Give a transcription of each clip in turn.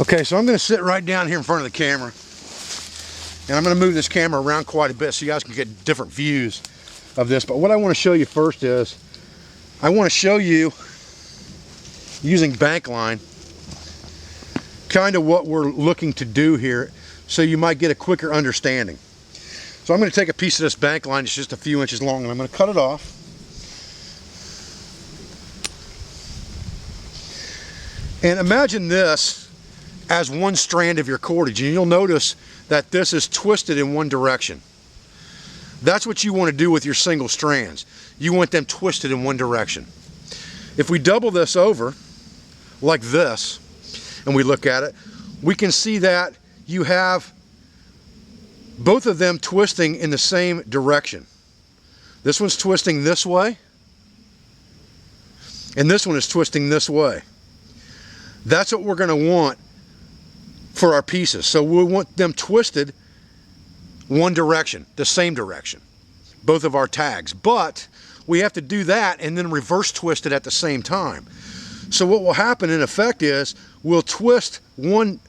Okay, so I'm going to sit right down here in front of the camera, and I'm going to move this camera around quite a bit so you guys can get different views of this. But what I want to show you first is, I want to show you, using bank line, kind of what we're looking to do here, so you might get a quicker understanding. So I'm going to take a piece of this bank line, it's just a few inches long, and I'm going to cut it off. And imagine this as one strand of your cordage, and you'll notice that this is twisted in one direction. That's what you want to do with your single strands. You want them twisted in one direction. If we double this over like this and we look at it, we can see that you have both of them twisting in the same direction. This one's twisting this way, and this one is twisting this way. That's what we're going to want for our pieces. So we want them twisted one direction, the same direction, both of our tags. But we have to do that and then reverse twist it at the same time. So what will happen in effect is we'll twist one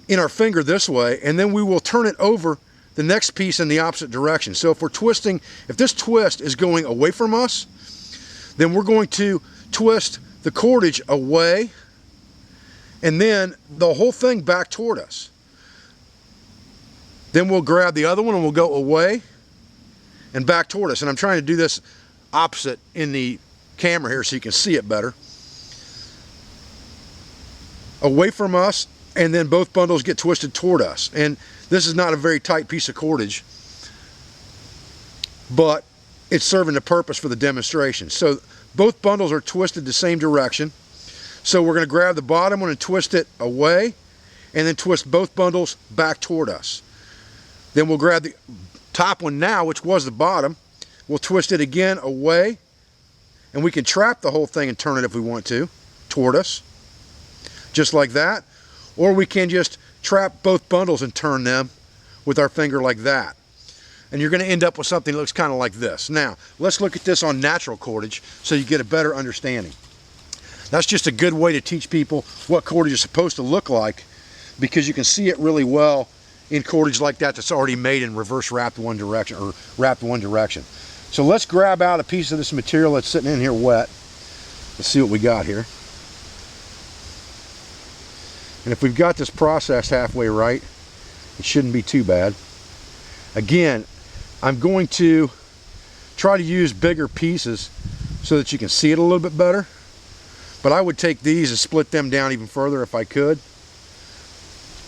in our finger this way, and then we will turn it over the next piece in the opposite direction. So if we're twisting, if this twist is going away from us, then we're going to twist the cordage away, and then the whole thing back toward us. Then we'll grab the other one and we'll go away and back toward us. And I'm trying to do this opposite in the camera here so you can see it better. Away from us, and then both bundles get twisted toward us. And this is not a very tight piece of cordage, but it's serving the purpose for the demonstration. So both bundles are twisted the same direction. So we're going to grab the bottom one and twist it away, and then twist both bundles back toward us. Then we'll grab the top one now, which was the bottom. We'll twist it again away, and we can trap the whole thing and turn it if we want to, toward us, just like that. Or we can just trap both bundles and turn them with our finger like that. And you're going to end up with something that looks kind of like this. Now, let's look at this on natural cordage so you get a better understanding. That's just a good way to teach people what cordage is supposed to look like, because you can see it really well in cordage like that that's already made and reverse wrapped one direction, or wrapped one direction. So let's grab out a piece of this material that's sitting in here wet. Let's see what we got here. And if we've got this process halfway right, it shouldn't be too bad. Again, I'm going to try to use bigger pieces so that you can see it a little bit better. But I would take these and split them down even further if I could,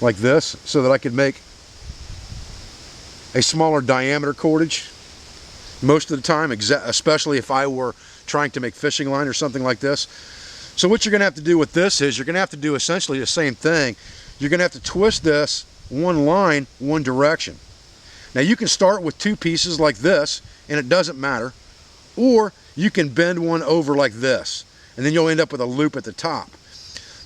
like this, so that I could make a smaller diameter cordage most of the time, especially if I were trying to make fishing line or something like this. So what you're going to have to do with this is you're going to have to do essentially the same thing. You're going to have to twist this one line one direction. Now you can start with two pieces like this and it doesn't matter, or you can bend one over like this, and then you'll end up with a loop at the top.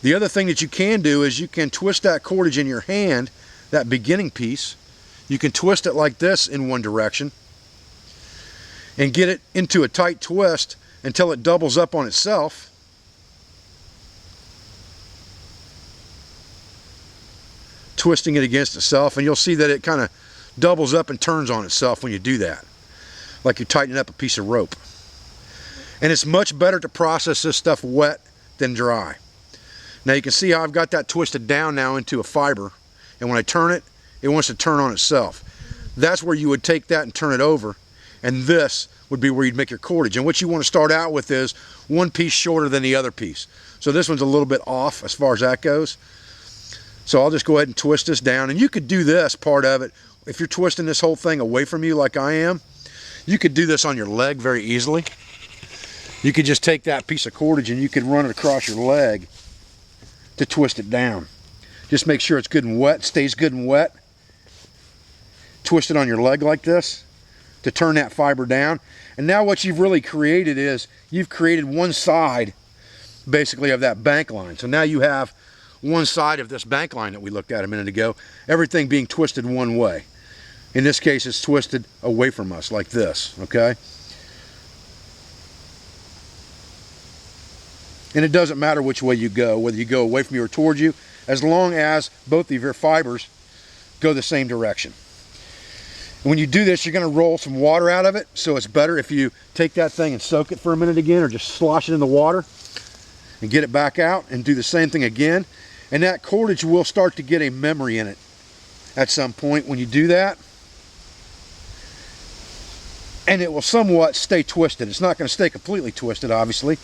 The other thing that you can do is you can twist that cordage in your hand, that beginning piece. You can twist it like this in one direction and get it into a tight twist until it doubles up on itself. Twisting it against itself, and you'll see that it kind of doubles up and turns on itself when you do that, like you're tightening up a piece of rope. And it's much better to process this stuff wet than dry. Now you can see how I've got that twisted down now into a fiber, and when I turn it, it wants to turn on itself. That's where you would take that and turn it over, and this would be where you'd make your cordage. And what you want to start out with is one piece shorter than the other piece. So this one's a little bit off as far as that goes. So I'll just go ahead and twist this down, and you could do this part of it. If you're twisting this whole thing away from you like I am, you could do this on your leg very easily. You could just take that piece of cordage and you could run it across your leg to twist it down. Just make sure it's good and wet, stays good and wet. Twist it on your leg like this to turn that fiber down. And now what you've really created is you've created one side basically of that bank line. So now you have one side of this bank line that we looked at a minute ago, everything being twisted one way. In this case, it's twisted away from us like this, okay? And it doesn't matter which way you go, whether you go away from you or towards you, as long as both of your fibers go the same direction. And when you do this, you're going to roll some water out of it, so it's better if you take that thing and soak it for a minute again, or just slosh it in the water and get it back out and do the same thing again. And that cordage will start to get a memory in it at some point when you do that. And it will somewhat stay twisted. It's not going to stay completely twisted, obviously,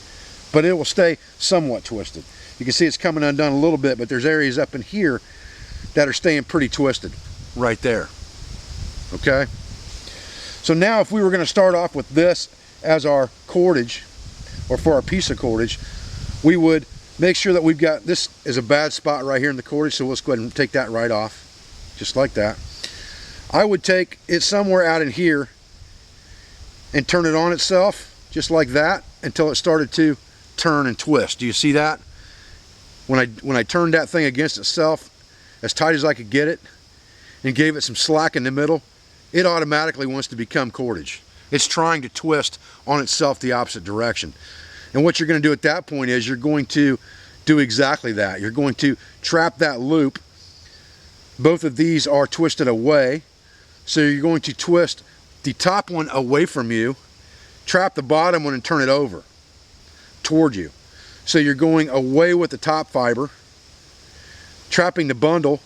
but it will stay somewhat twisted. You can see it's coming undone a little bit, but there's areas up in here that are staying pretty twisted right there. Okay? So now if we were going to start off with this as our cordage, or for our piece of cordage, we would make sure that we've got, this is a bad spot right here in the cordage, so let's go ahead and take that right off, just like that. I would take it somewhere out in here and turn it on itself, just like that, until it started to turn and twist. Do you see that? When I turned that thing against itself as tight as I could get it and gave it some slack in the middle, it automatically wants to become cordage. It's trying to twist on itself the opposite direction. And what you're going to do at that point is you're going to do exactly that. You're going to trap that loop. Both of these are twisted away, so you're going to twist the top one away from you, trap the bottom one and turn it over toward you. So you're going away with the top fiber, trapping the bundle,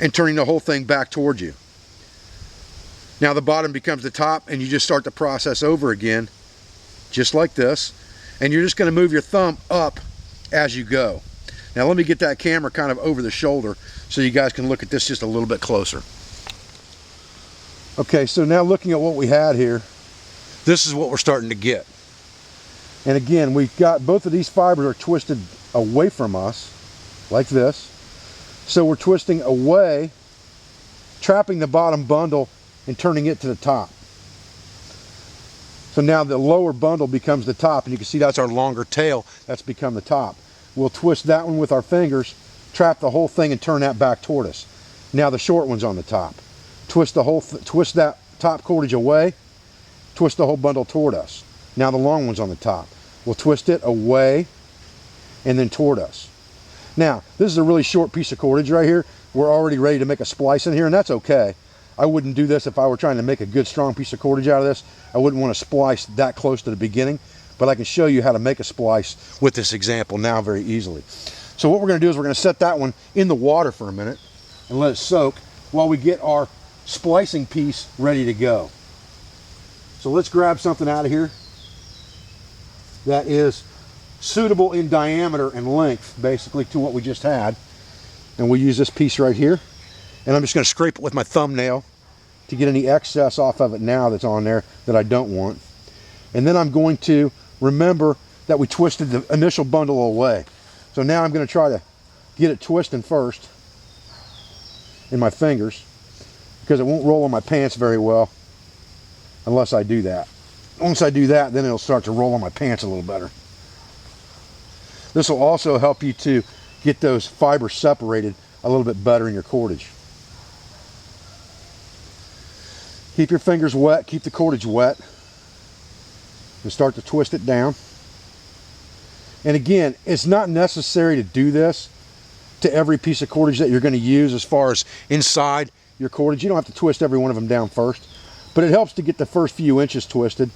and turning the whole thing back toward you. Now the bottom becomes the top, and you just start the process over again, just like this. And you're just going to move your thumb up as you go. Now let me get that camera kind of over the shoulder so you guys can look at this just a little bit closer. Okay, so now looking at what we had here, this is what we're starting to get. And again, we've got both of these fibers are twisted away from us, like this. So we're twisting away, trapping the bottom bundle and turning it to the top. So now the lower bundle becomes the top, and you can see that's our longer tail that's become the top. We'll twist that one with our fingers, trap the whole thing and turn that back toward us. Now the short one's on the top. Twist that top cordage away, twist the whole bundle toward us. Now the long one's on the top. We'll twist it away and then toward us. Now, this is a really short piece of cordage right here. We're already ready to make a splice in here, and that's okay. I wouldn't do this if I were trying to make a good strong piece of cordage out of this. I wouldn't want to splice that close to the beginning, but I can show you how to make a splice with this example now very easily. So what we're going to do is we're going to set that one in the water for a minute and let it soak while we get our splicing piece ready to go. So let's grab something out of here that is suitable in diameter and length, basically, to what we just had. And we'll use this piece right here. And I'm just going to scrape it with my thumbnail to get any excess off of it now that's on there that I don't want. And then I'm going to remember that we twisted the initial bundle away. So now I'm going to try to get it twisting first in my fingers, because it won't roll on my pants very well unless I do that. Once I do that, then it'll start to roll on my pants a little better. This will also help you to get those fibers separated a little bit better in your cordage. Keep your fingers wet, keep the cordage wet, and start to twist it down. And again, it's not necessary to do this to every piece of cordage that you're going to use as far as inside your cordage. You don't have to twist every one of them down first, but it helps to get the first few inches twisted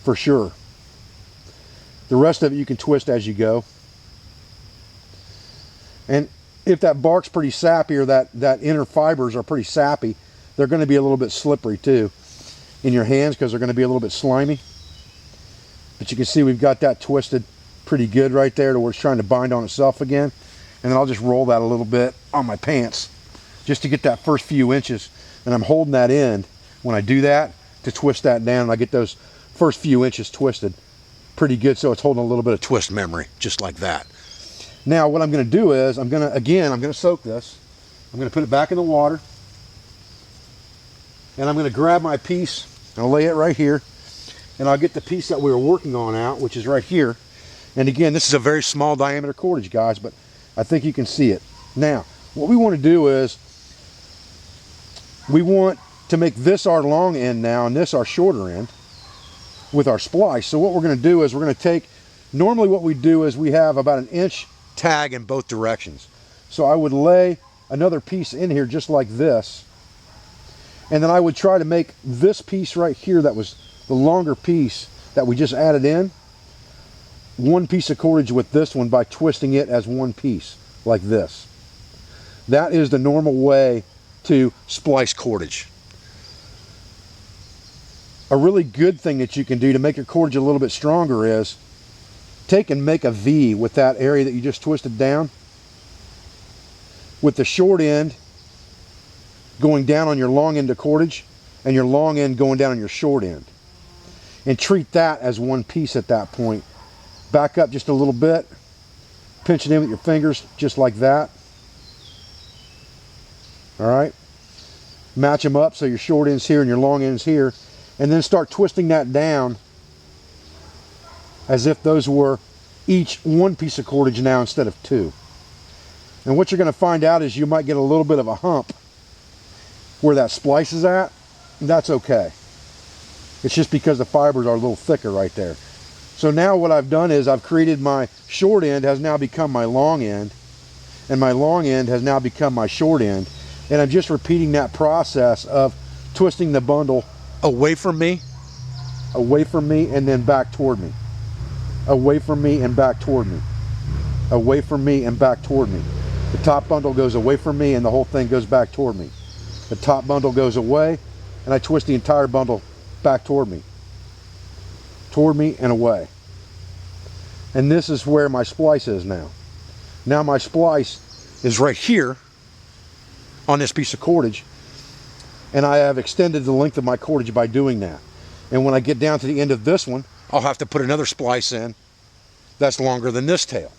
for sure. The rest of it you can twist as you go. And if that bark's pretty sappy, or that inner fibers are pretty sappy, they're going to be a little bit slippery too in your hands, because they're going to be a little bit slimy. But you can see we've got that twisted pretty good right there to where it's trying to bind on itself again. And then I'll just roll that a little bit on my pants just to get that first few inches. And I'm holding that end when I do that to twist that down, and I get those first few inches twisted pretty good, so it's holding a little bit of twist memory, just like that. Now what I'm going to do is I'm going to soak this. I'm going to put it back in the water, and I'm going to grab my piece and I'll lay it right here, and I'll get the piece that we were working on out, which is right here. And again, this is a very small diameter cordage, guys, but I think you can see it. Now what we want to do is we want to make this our long end now and this our shorter end with our splice. So what we're going to do is we're going to take, normally what we do is we have about 1 inch tag in both directions. So I would lay another piece in here just like this, and then I would try to make this piece right here, that was the longer piece that we just added in, one piece of cordage with this one by twisting it as one piece like this. That is the normal way to splice cordage. A really good thing that you can do to make your cordage a little bit stronger is take and make a V with that area that you just twisted down, with the short end going down on your long end of cordage and your long end going down on your short end, and treat that as one piece at that point. Back up just a little bit, pinch it in with your fingers just like that. All right, match them up so your short end's here and your long end's here, and then start twisting that down as if those were each one piece of cordage now instead of two. And what you're going to find out is you might get a little bit of a hump where that splice is at. That's okay. It's just because the fibers are a little thicker right there. So now what I've done is I've created my short end has now become my long end, and my long end has now become my short end. And I'm just repeating that process of twisting the bundle away from me, and then back toward me. Away from me and back toward me. Away from me and back toward me. The top bundle goes away from me and the whole thing goes back toward me. The top bundle goes away and I twist the entire bundle back toward me and away. And this is where my splice is now. Now my splice is right here on this piece of cordage, and I have extended the length of my cordage by doing that. And when I get down to the end of this one, I'll have to put another splice in that's longer than this tail.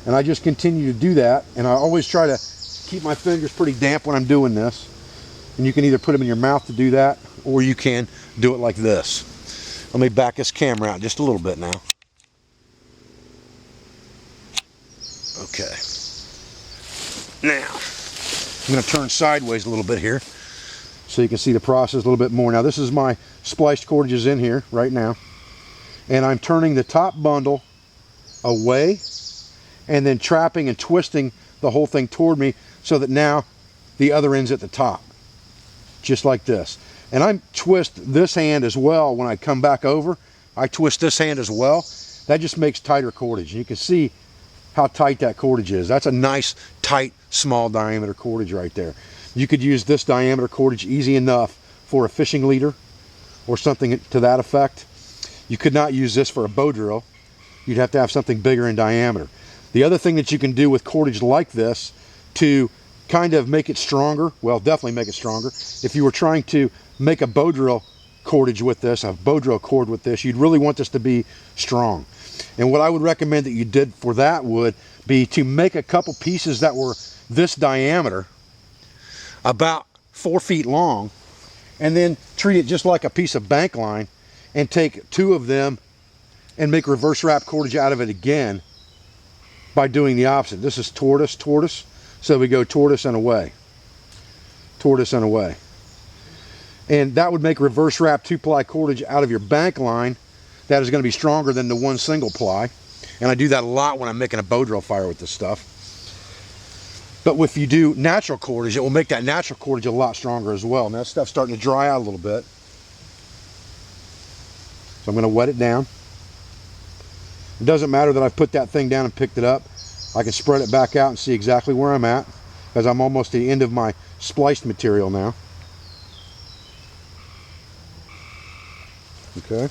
And I just continue to do that, and I always try to keep my fingers pretty damp when I'm doing this. And you can either put them in your mouth to do that, or you can do it like this. Let me back this camera out just a little bit now. Okay. Now, I'm going to turn sideways a little bit here so you can see the process a little bit more. Now this is my spliced cordages in here right now, and I'm turning the top bundle away and then trapping and twisting the whole thing toward me so that now the other end's at the top, just like this. And I twist this hand as well. When I come back over, I twist this hand as well. That just makes tighter cordage. And you can see how tight that cordage is. That's a nice, tight, small diameter cordage right there. You could use this diameter cordage easy enough for a fishing leader or something to that effect. You could not use this for a bow drill. You'd have to have something bigger in diameter. The other thing that you can do with cordage like this to kind of make it stronger, well, definitely make it stronger, if you were trying to make a bow drill cordage with this, a bow drill cord with this, you'd really want this to be strong. And what I would recommend that you did for that would be to make a couple pieces that were this diameter, about 4 feet long, and then treat it just like a piece of bank line and take two of them and make reverse wrap cordage out of it again by doing the opposite. This is tortoise, tortoise, so we go tortoise and away, tortoise and away. And that would make reverse wrap 2-ply cordage out of your bank line that is going to be stronger than the 1 single ply. And I do that a lot when I'm making a bow drill fire with this stuff. But if you do natural cordage, it will make that natural cordage a lot stronger as well. Now that stuff's starting to dry out a little bit. So I'm going to wet it down. It doesn't matter that I've put that thing down and picked it up. I can spread it back out and see exactly where I'm at, because I'm almost at the end of my spliced material now. Okay.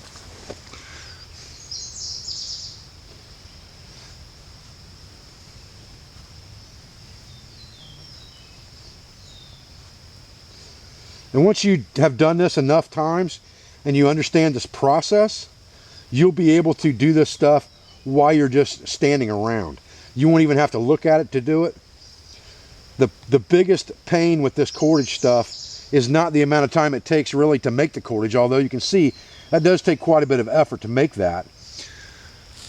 And once you have done this enough times and you understand this process, you'll be able to do this stuff while you're just standing around. You won't even have to look at it to do it. The biggest pain with this cordage stuff is not the amount of time it takes really to make the cordage, although you can see that does take quite a bit of effort to make that.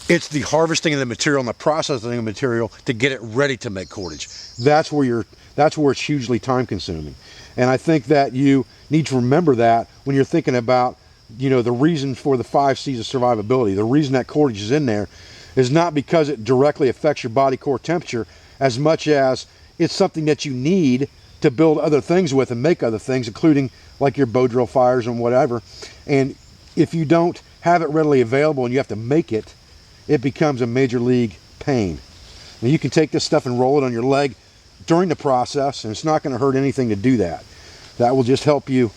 It's the harvesting of the material and the processing of the material to get it ready to make cordage. That's where it's hugely time consuming. And I think that you need to remember that when you're thinking about, you know, the reason for the 5 C's of survivability. The reason that cordage is in there is not because it directly affects your body core temperature as much as it's something that you need to build other things with and make other things, including like your bow drill fires and whatever. And if you don't have it readily available and you have to make it, it becomes a major league pain. Now you can take this stuff and roll it on your leg during the process, and it's not going to hurt anything to do that. That will just help you.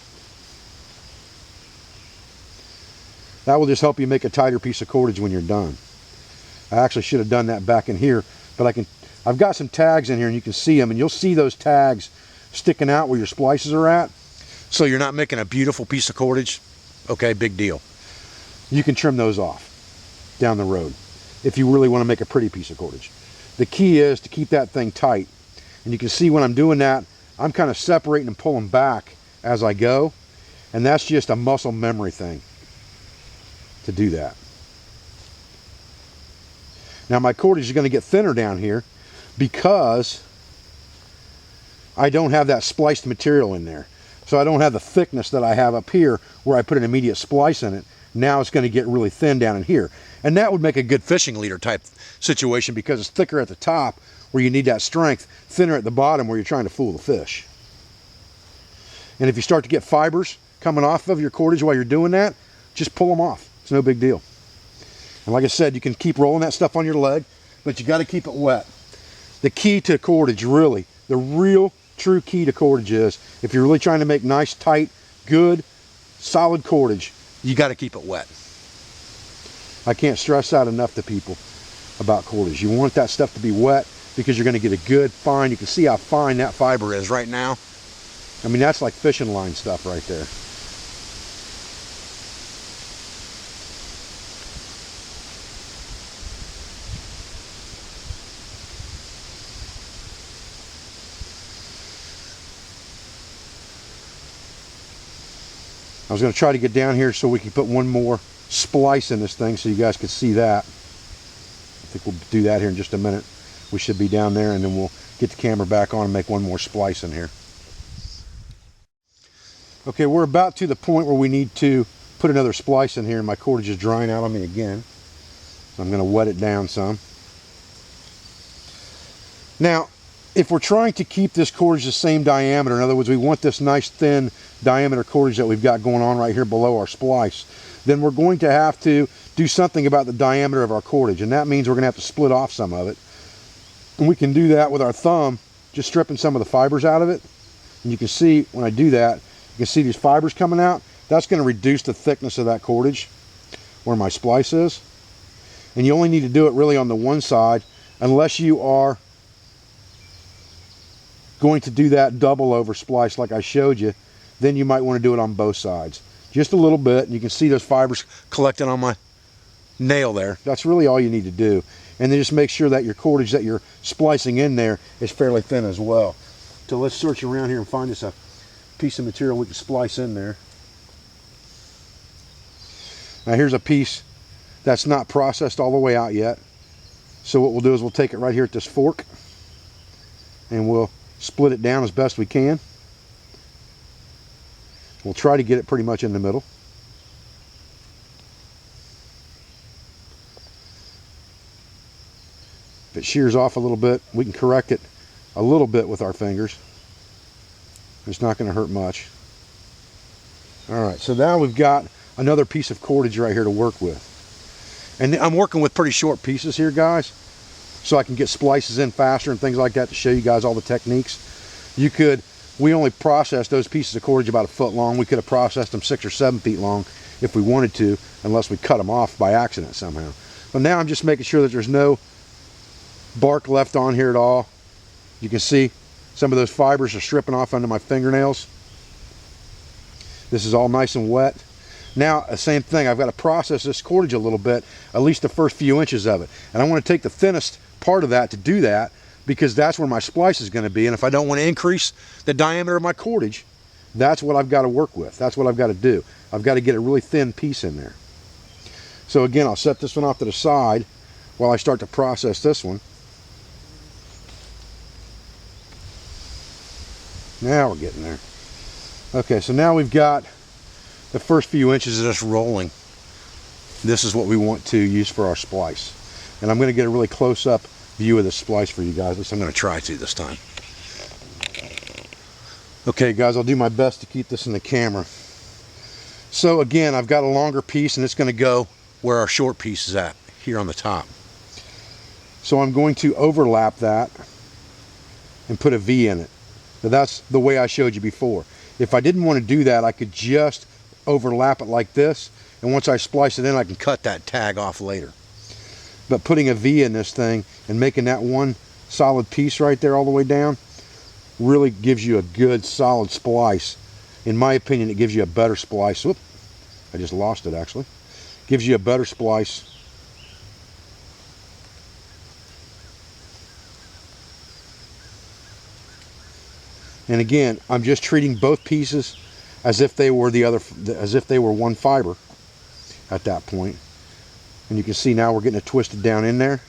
That will just help you make a tighter piece of cordage when you're done. I actually should have done that back in here, but I've got some tags in here and you can see them, and you'll see those tags sticking out where your splices are at. So you're not making a beautiful piece of cordage. Okay, big deal. You can trim those off down the road if you really want to make a pretty piece of cordage. The key is to keep that thing tight. And you can see when I'm doing that, I'm kind of separating and pulling back as I go. And that's just a muscle memory thing to do that. Now my cordage is going to get thinner down here because I don't have that spliced material in there. So I don't have the thickness that I have up here where I put an immediate splice in it. Now it's going to get really thin down in here. And that would make a good fishing leader type situation because it's thicker at the top where you need that strength, thinner at the bottom where you're trying to fool the fish. And if you start to get fibers coming off of your cordage while you're doing that, just pull them off. It's no big deal. And like I said, you can keep rolling that stuff on your leg, but you got to keep it wet. The key to cordage, really, the real true key to cordage is, if you're really trying to make nice, tight, good, solid cordage, you got to keep it wet. I can't stress that enough to people about cordage. You want that stuff to be wet because you're going to get a good fine. You can see how fine that fiber is right now. I mean, that's like fishing line stuff right there. I was going to try to get down here so we can put one more splice in this thing so you guys could see that. I think we'll do that here in just a minute. We should be down there, and then we'll get the camera back on and make one more splice in here. Okay, we're about to the point where we need to put another splice in here, and my cordage is drying out on me again. So I'm going to wet it down some. Now, if we're trying to keep this cordage the same diameter, in other words, we want this nice thin diameter cordage that we've got going on right here below our splice, then we're going to have to do something about the diameter of our cordage, and that means we're going to have to split off some of it. And we can do that with our thumb, just stripping some of the fibers out of it. And you can see when I do that, you can see these fibers coming out. That's going to reduce the thickness of that cordage where my splice is. And you only need to do it really on the one side, unless you are going to do that double over splice like I showed you. Then you might want to do it on both sides. Just a little bit, and you can see those fibers collecting on my nail there. That's really all you need to do. And then just make sure that your cordage that you're splicing in there is fairly thin as well. So let's search around here and find us a piece of material we can splice in there. Now here's a piece that's not processed all the way out yet. So what we'll do is we'll take it right here at this fork, and we'll split it down as best we can. We'll try to get it pretty much in the middle. If it shears off a little bit, we can correct it a little bit with our fingers. It's not going to hurt much. Alright, so now we've got another piece of cordage right here to work with. And I'm working with pretty short pieces here, guys, so I can get splices in faster and things like that to show you guys all the techniques. We only processed those pieces of cordage about a foot long. We could have processed them 6 or 7 feet long if we wanted to, unless we cut them off by accident somehow. But now I'm just making sure that there's no bark left on here at all. You can see some of those fibers are stripping off under my fingernails. This is all nice and wet. Now, the same thing, I've got to process this cordage a little bit, at least the first few inches of it. And I want to take the thinnest part of that to do that, because that's where my splice is going to be. And if I don't want to increase the diameter of my cordage, that's what I've got to work with. That's what I've got to do. I've got to get a really thin piece in there. So again, I'll set this one off to the side while I start to process this one. Now we're getting there. Okay, so now we've got the first few inches of this rolling. This is what we want to use for our splice. And I'm going to get a really close-up view of this splice for you guys. At least I'm going to try to this time. Okay guys, I'll do my best to keep this in the camera. So again, I've got a longer piece and it's going to go where our short piece is at, here on the top. So I'm going to overlap that and put a V in it. Now that's the way I showed you before. If I didn't want to do that, I could just overlap it like this, and once I splice it in, I can cut that tag off later. But putting a V in this thing and making that one solid piece right there all the way down really gives you a good solid splice. In my opinion, it gives you a better splice. Whoop, I just lost it actually. Gives you a better splice. And again, I'm just treating both pieces as if they were one fiber at that point. And you can see now we're getting it twisted down in there.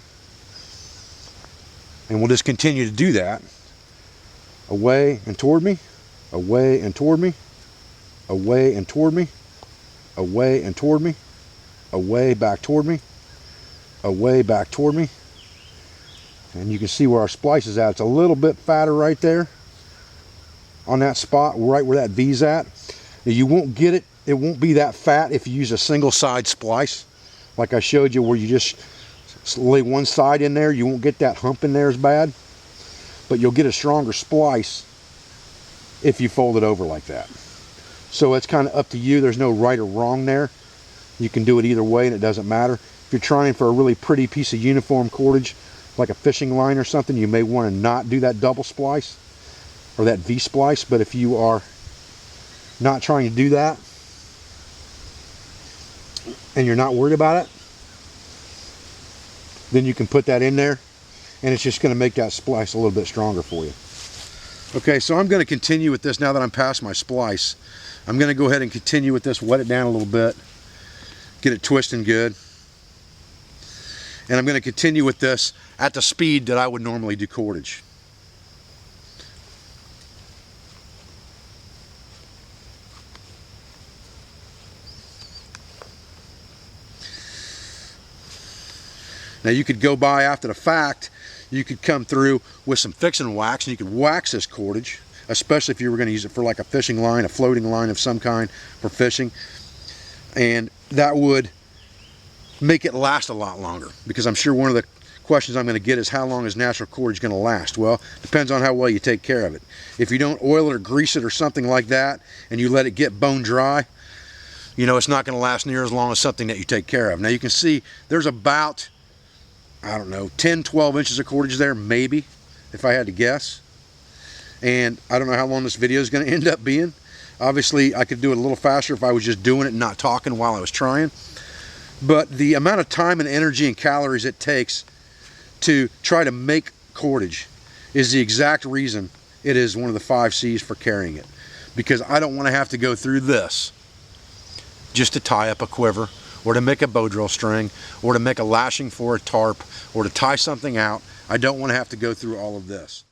And we'll just continue to do that. Away and toward me, away and toward me, away and toward me, away and toward me, away back toward me, away back toward me. And you can see where our splice is at. It's a little bit fatter right there on that spot, right where that V's at. You won't get it, it won't be that fat if you use a single side splice like I showed you, where you just lay one side in there. You won't get that hump in there as bad, but you'll get a stronger splice if you fold it over like that. So it's kind of up to you. There's no right or wrong there. You can do it either way and it doesn't matter. If you're trying for a really pretty piece of uniform cordage like a fishing line or something, you may want to not do that double splice or that V splice. But if you are not trying to do that and you're not worried about it, then you can put that in there and it's just going to make that splice a little bit stronger for you. Okay, so I'm going to continue with this now that I'm past my splice. I'm going to go ahead and continue with this, wet it down a little bit, get it twisting good. And I'm going to continue with this at the speed that I would normally do cordage. Now you could go by after the fact, you could come through with some fixing wax and you could wax this cordage, especially if you were going to use it for like a fishing line, a floating line of some kind for fishing. And that would make it last a lot longer, because I'm sure one of the questions I'm going to get is, how long is natural cordage going to last? Well, depends on how well you take care of it. If you don't oil it or grease it or something like that and you let it get bone dry, you know, it's not going to last near as long as something that you take care of. Now you can see there's about, I don't know, 10, 12 inches of cordage there, maybe, if I had to guess. And I don't know how long this video is going to end up being. Obviously, I could do it a little faster if I was just doing it and not talking while I was trying. But the amount of time and energy and calories it takes to try to make cordage is the exact reason it is one of the 5 C's for carrying it. Because I don't want to have to go through this just to tie up a quiver, or to make a bow drill string, or to make a lashing for a tarp, or to tie something out. I don't want to have to go through all of this.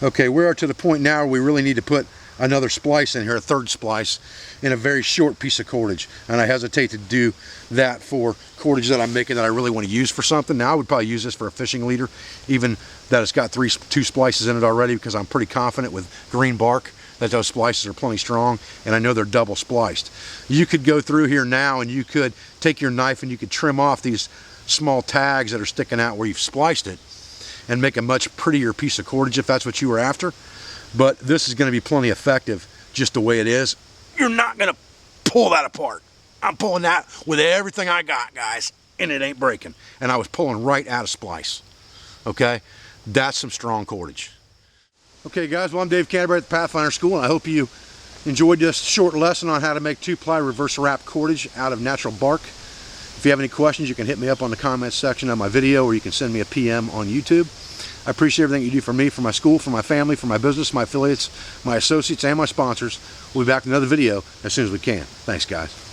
Okay, we are to the point now where we really need to put another splice in here, a third splice, in a very short piece of cordage. And I hesitate to do that for cordage that I'm making that I really want to use for something. Now I would probably use this for a fishing leader, even that it's got 2 splices in it already, because I'm pretty confident with green bark that those splices are plenty strong, and I know they're double spliced. You could go through here now and you could take your knife and you could trim off these small tags that are sticking out where you've spliced it and make a much prettier piece of cordage if that's what you were after. But this is going to be plenty effective just the way it is. You're not going to pull that apart. I'm pulling that with everything I got, guys, and it ain't breaking. And I was pulling right out of splice. Okay, that's some strong cordage. Okay guys, well, I'm Dave Canterbury at the Pathfinder School, and I hope you enjoyed this short lesson on how to make 2-ply reverse wrap cordage out of natural bark. If you have any questions, you can hit me up on the comments section of my video, or you can send me a PM on YouTube. I appreciate everything you do for me, for my school, for my family, for my business, my affiliates, my associates, and my sponsors. We'll be back with another video as soon as we can. Thanks, guys.